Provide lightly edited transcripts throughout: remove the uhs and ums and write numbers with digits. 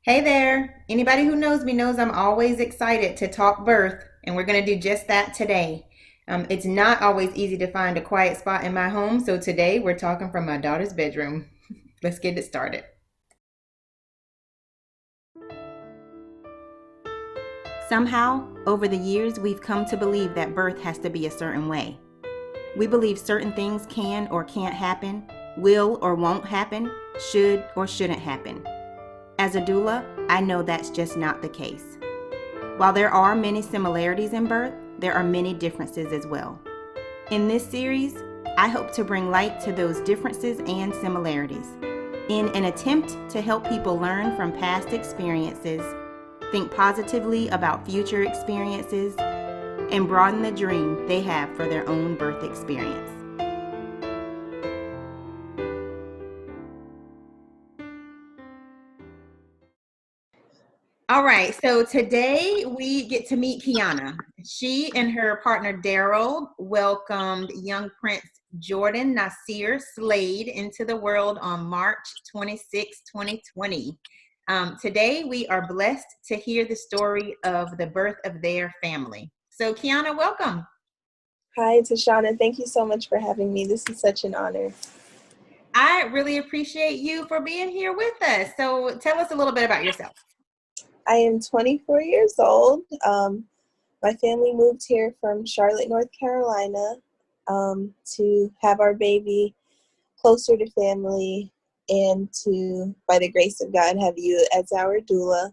Hey there. Anybody who knows me knows I'm always excited to talk birth, and we're going to do just that today. It's not always easy to find a quiet spot in my home, so today we're talking from my daughter's bedroom. Let's get it started. Somehow, over the years, we've come to believe that birth has to be a certain way. We believe certain things can or can't happen, will or won't happen, should or shouldn't happen. As a doula, I know that's just not the case. While there are many similarities in birth, there are many differences as well. In this series, I hope to bring light to those differences and similarities in an attempt to help people learn from past experiences, think positively about future experiences, and broaden the dream they have for their own birth experience. All right, so today we get to meet Kiana. She and her partner Daryl welcomed young Prince Jordan Nasir Slade into the world on March 26, 2020. Today we are blessed to hear the story of the birth of their family. So Kiana, welcome. Hi, Tashana. Thank you so much for having me. This is such an honor. I really appreciate you for being here with us. So tell us a little bit about yourself. I am 24 years old. My family moved here from Charlotte, North Carolina, to have our baby closer to family and to, by the grace of God, have you as our doula.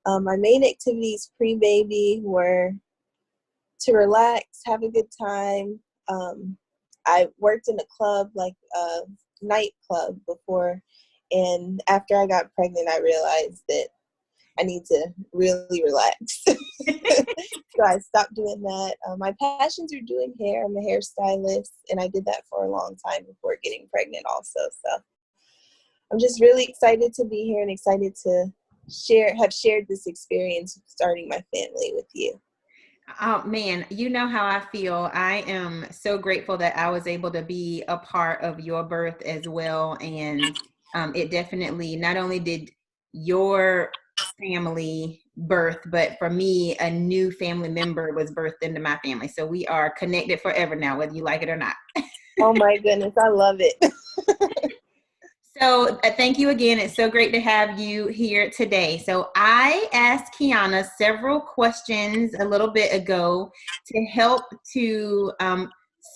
My main activities pre-baby were to relax, have a good time. I worked in a club, like a nightclub before, and after I got pregnant, I realized that I need to really relax. So I stopped doing that. My passions are doing hair. I'm a hairstylist, and I did that for a long time before getting pregnant also. So I'm just really excited to be here and excited to have shared this experience of starting my family with you. Oh man, you know how I feel. I am so grateful that I was able to be a part of your birth as well. And it definitely not only did your family birth, but for me, a new family member was birthed into my family. So we are connected forever now, whether you like it or not. Oh my goodness, I love it. So thank you again. It's so great to have you here today. So I asked Kiana several questions a little bit ago to help to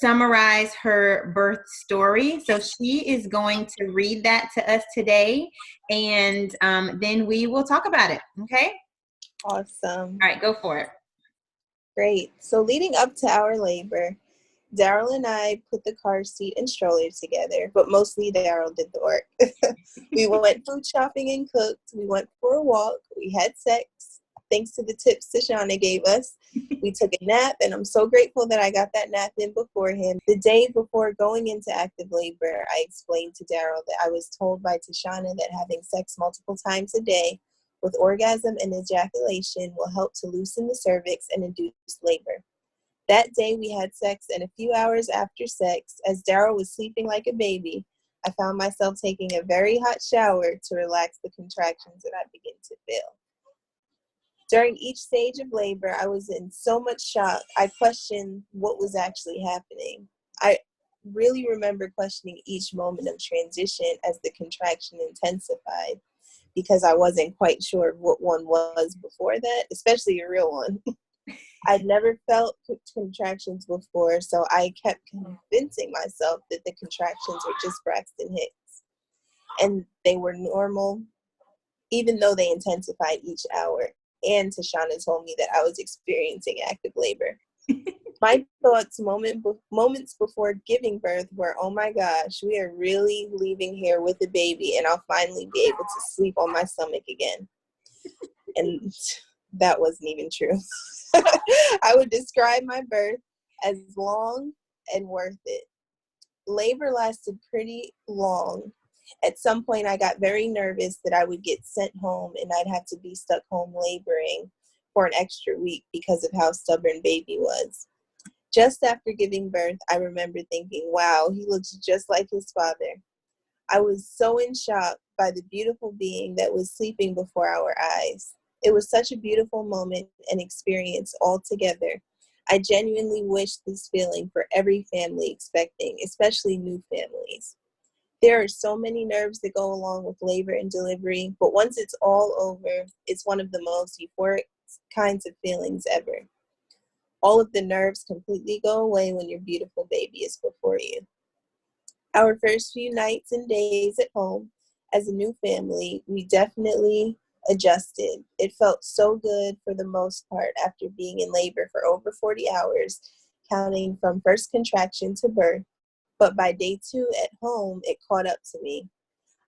summarize her birth story. So she is going to read that to us today, and then we will talk about it. Okay? Awesome. All right, go for it. Great. So leading up to our labor, Daryl and I put the car seat and stroller together, but mostly Daryl did the work. We went food shopping and cooked. We went for a walk. We had sex, thanks to the tips Tashana gave us. We took a nap, and I'm so grateful that I got that nap in before him. The day before going into active labor, I explained to Daryl that I was told by Tashana that having sex multiple times a day with orgasm and ejaculation will help to loosen the cervix and induce labor. That day we had sex, and a few hours after sex, as Daryl was sleeping like a baby, I found myself taking a very hot shower to relax the contractions that I began to feel. During each stage of labor, I was in so much shock, I questioned what was actually happening. I really remember questioning each moment of transition as the contraction intensified because I wasn't quite sure what one was before that, especially a real one. I'd never felt contractions before, so I kept convincing myself that the contractions were just Braxton Hicks. And they were normal, even though they intensified each hour. And Tashana told me that I was experiencing active labor. My thoughts moments before giving birth were, oh my gosh, we are really leaving here with a baby, and I'll finally be able to sleep on my stomach again. And that wasn't even true. I would describe my birth as long and worth it. Labor lasted pretty long. At some point, I got very nervous that I would get sent home and I'd have to be stuck home laboring for an extra week because of how stubborn baby was. Just after giving birth, I remember thinking, wow, he looks just like his father. I was so in shock by the beautiful being that was sleeping before our eyes. It was such a beautiful moment and experience altogether. I genuinely wish this feeling for every family expecting, especially new families. There are so many nerves that go along with labor and delivery, but once it's all over, it's one of the most euphoric kinds of feelings ever. All of the nerves completely go away when your beautiful baby is before you. Our first few nights and days at home as a new family, we definitely adjusted. It felt so good for the most part after being in labor for over 40 hours, counting from first contraction to birth. But by day 2 at home, it caught up to me.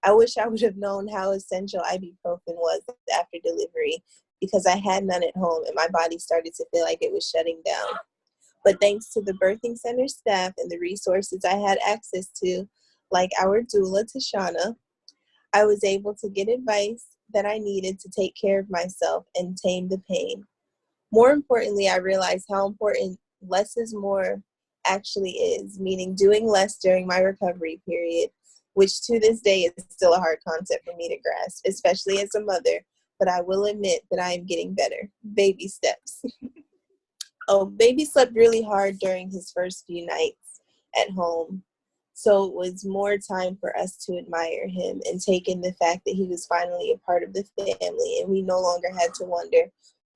I wish I would have known how essential ibuprofen was after delivery because I had none at home and my body started to feel like it was shutting down. But thanks to the birthing center staff and the resources I had access to, like our doula, Tashana, I was able to get advice that I needed to take care of myself and tame the pain. More importantly, I realized how important less is more actually is, meaning doing less during my recovery period, which to this day is still a hard concept for me to grasp, especially as a mother, but I will admit that I am getting better. Baby steps. Oh, baby slept really hard during his first few nights at home. So it was more time for us to admire him and take in the fact that he was finally a part of the family and we no longer had to wonder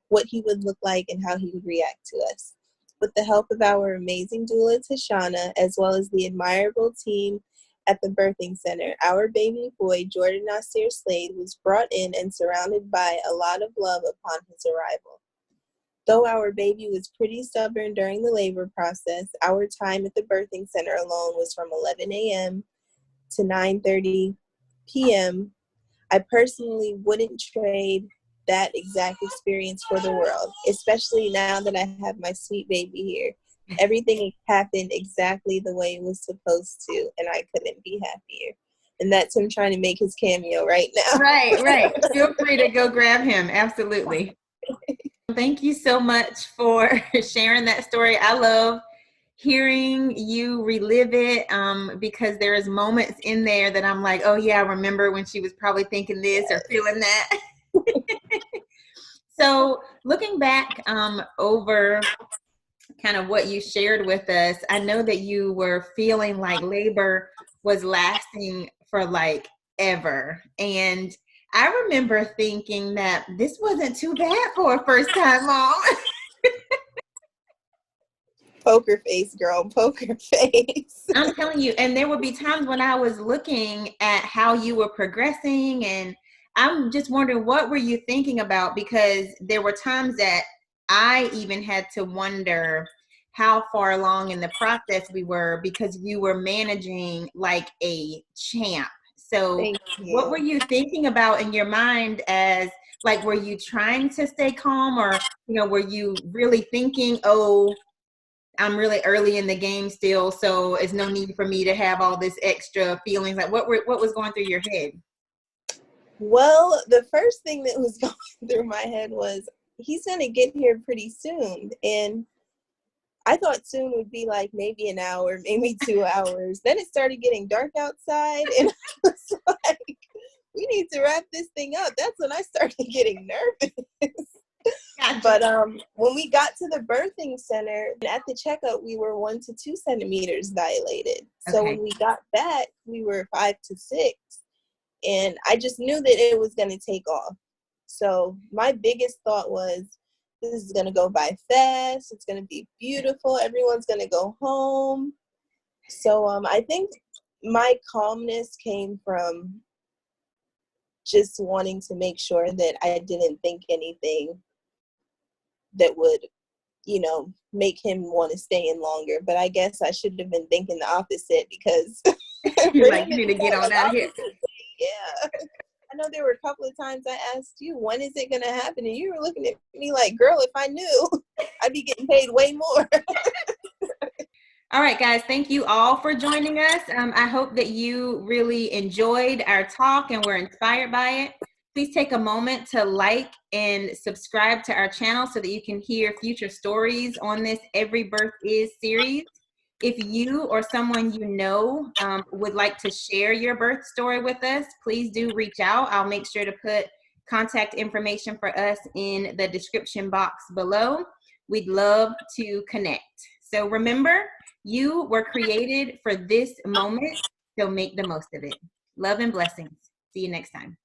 what he would look like and how he would react to us. With the help of our amazing doula, Tashana, as well as the admirable team at the birthing center, our baby boy, Jordan Nasir Slade, was brought in and surrounded by a lot of love upon his arrival. Though our baby was pretty stubborn during the labor process, our time at the birthing center alone was from 11 a.m. to 9:30 p.m. I personally wouldn't trade that exact experience for the world, especially now that I have my sweet baby here. Everything happened exactly the way it was supposed to, and I couldn't be happier. And that's him trying to make his cameo right now. Right. Feel free to go grab him. Absolutely. Thank you so much for sharing that story. I love hearing you relive it because there's moments in there that I'm like, oh yeah, I remember when she was probably thinking this or feeling that. So looking back over kind of what you shared with us, I know that you were feeling like labor was lasting for like ever. And I remember thinking that this wasn't too bad for a first time mom. Poker face, girl, poker face. I'm telling you, and there would be times when I was looking at how you were progressing, and I'm just wondering what were you thinking about, because there were times that I even had to wonder how far along in the process we were because you were managing like a champ. So Thank what were you. you thinking about in your mind as like, were you trying to stay calm, or, were you really thinking, oh, I'm really early in the game still, so it's no need for me to have all this extra feelings? Like, what was going through your head? Well, the first thing that was going through my head was, he's going to get here pretty soon. And I thought soon would be like maybe an hour, maybe 2 hours. Then it started getting dark outside, and I was like, we need to wrap this thing up. That's when I started getting nervous. Gotcha. But when we got to the birthing center, at the checkup, we were 1 to 2 centimeters dilated. So Okay. when we got back, we were 5 to 6. And I just knew that it was going to take off. So my biggest thought was, this is going to go by fast. It's going to be beautiful. Everyone's going to go home. So I think my calmness came from just wanting to make sure that I didn't think anything that would, make him want to stay in longer. But I guess I should have been thinking the opposite, because You're for like, him you to need to get on out of here. yeah. I know there were a couple of times I asked you, when is it going to happen? And you were looking at me like, girl, if I knew, I'd be getting paid way more. All right, guys, thank you all for joining us. I hope that you really enjoyed our talk and were inspired by it. Please take a moment to like and subscribe to our channel so that you can hear future stories on this Every Birth Is series. If you or someone you know would like to share your birth story with us, please do reach out. I'll make sure to put contact information for us in the description box below. We'd love to connect. So remember, you were created for this moment, so make the most of it. Love and blessings. See you next time.